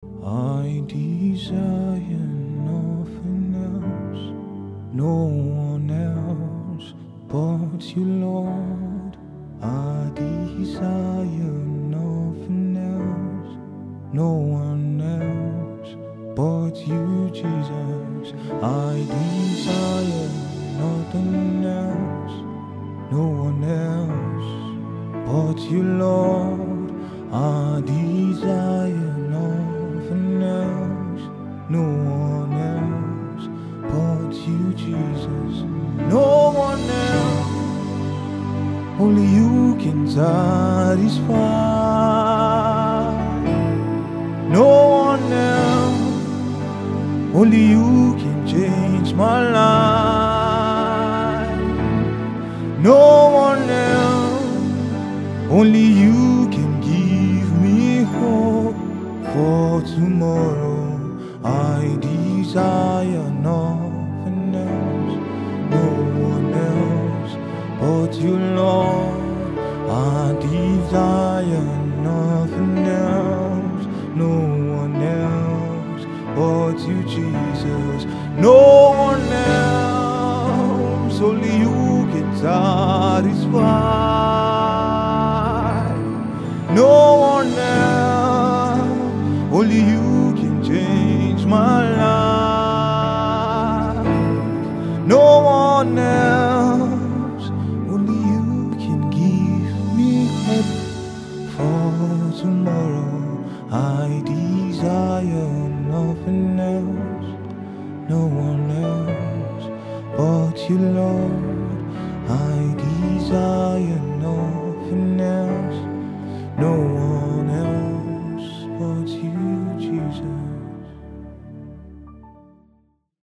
I desire nothing else, no one else but you, Lord. I desire nothing else, no one else but you, Jesus. I desire nothing else, no one else but you, Lord. I desire nothing else, no one else but you, Jesus. No one else, only you can satisfy. No one else, only you can change my life. No one else, only you can give me hope for tomorrow. I desire nothing else, no one else but you, Lord. I desire nothing else, no one else but you, Jesus. No one else, only you can satisfy. No one else, only you can change my life. No one else, only you can give me hope for tomorrow. I desire nothing else, no one else but you, Lord. I desire